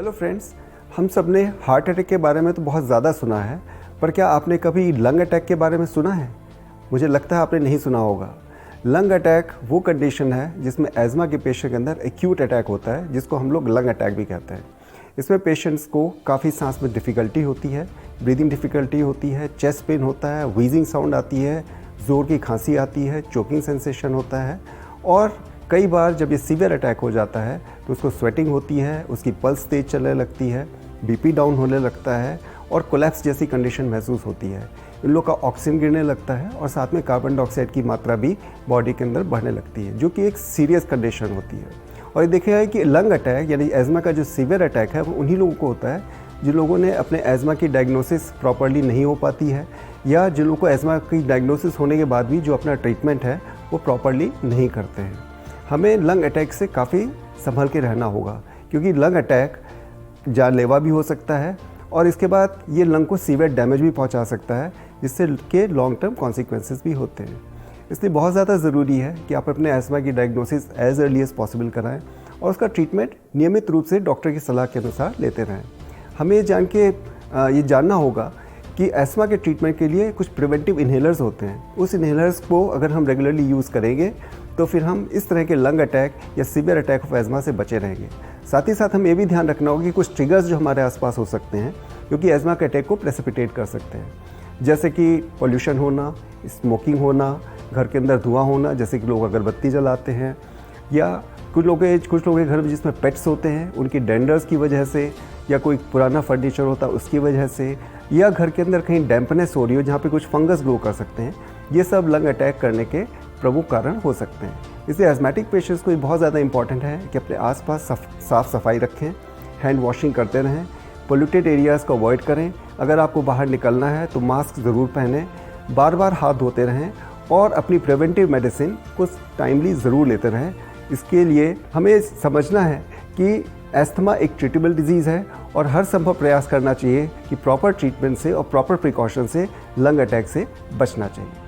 Hello friends, हम सब ने हार्ट अटैक के बारे में तो बहुत ज़्यादा सुना है, पर क्या आपने कभी लंग अटैक के बारे में सुना है? मुझे लगता है आपने नहीं सुना होगा। लंग अटैक वो कंडीशन है जिसमें एज़मा के पेशेंट के अंदर एक्यूट अटैक होता है, जिसको हम लोग लंग अटैक भी कहते हैं। इसमें पेशेंट्स को काफ़ी सांस में डिफ़िकल्टी होती है, ब्रीदिंग डिफ़िकल्टी होती है, चेस्ट पेन होता है, व्हीजिंग साउंड आती है, ज़ोर की खांसी आती है, चोकिंग सेंसेशन होता है और कई बार जब ये सीवियर अटैक हो जाता है तो उसको स्वेटिंग होती है, उसकी पल्स तेज चलने लगती है, बीपी डाउन होने लगता है और कोलैप्स जैसी कंडीशन महसूस होती है। इन लोग का ऑक्सीजन गिरने लगता है और साथ में कार्बन डाइऑक्साइड की मात्रा भी बॉडी के अंदर बढ़ने लगती है, जो कि एक सीरियस कंडीशन होती है। और ये देखा है कि लंग अटैक यानी एज़मा का जो सीवियर अटैक है वो उन्हीं लोगों को होता है जिन लोगों ने अपने एज़मा की डायग्नोसिस प्रॉपर्ली नहीं हो पाती है, या जिन लोगों को एज़मा की डायग्नोसिस होने के बाद भी जो अपना ट्रीटमेंट है वो प्रॉपर्ली नहीं करते हैं। हमें लंग अटैक से काफ़ी संभल के रहना होगा, क्योंकि लंग अटैक जानलेवा भी हो सकता है और इसके बाद ये लंग को सीवियर डैमेज भी पहुंचा सकता है, जिससे के लॉन्ग टर्म कॉन्सिक्वेंसेस भी होते हैं। इसलिए बहुत ज़्यादा ज़रूरी है कि आप अपने एज़मा की diagnosis as early as possible कराएं और उसका ट्रीटमेंट नियमित रूप से डॉक्टर की सलाह के अनुसार लेते रहें। हमें ये जानना होगा कि एज़मा के ट्रीटमेंट के लिए कुछ प्रिवेंटिव इन्हेलर्स होते हैं। उस इन्हेलर्स को अगर हम रेगुलरली यूज़ करेंगे तो फिर हम इस तरह के लंग अटैक या सीवियर अटैक ऑफ एज़मा से बचे रहेंगे। साथ ही साथ हमें ये भी ध्यान रखना होगा कि कुछ ट्रिगर्स जो हमारे आसपास हो सकते हैं, जो कि एज़मा के अटैक को प्रेसिपिटेट कर सकते हैं, जैसे कि पोल्यूशन होना, स्मोकिंग होना, घर के अंदर धुआं होना, जैसे कि लोग अगरबत्ती जलाते हैं, या कुछ लोगों के घर में जिसमें पेट्स होते हैं उनकी डेंडर्स की वजह से, या कोई पुराना फर्नीचर होता है उसकी वजह से, या घर के अंदर कहीं डैम्पनेस हो रही हो जहाँ पे कुछ फंगस ग्रो कर सकते हैं। ये सब लंग अटैक करने के प्रमुख कारण हो सकते हैं। इसलिए एज़मेटिक पेशेंट्स को बहुत ज़्यादा इंपॉर्टेंट है कि अपने आसपास साफ़ सफाई रखें, हैंड वॉशिंग करते रहें, पोल्यूटेड एरियाज़ को अवॉइड करें। अगर आपको बाहर निकलना है तो मास्क ज़रूर पहनें, बार बार हाथ धोते रहें और अपनी प्रिवेंटिव मेडिसिन कुछ टाइमली ज़रूर लेते रहें। इसके लिए हमें समझना है कि एस्थमा एक ट्रीटेबल डिजीज़ है और हर संभव प्रयास करना चाहिए कि प्रॉपर ट्रीटमेंट से और प्रॉपर प्रिकॉशन से लंग अटैक से बचना चाहिए।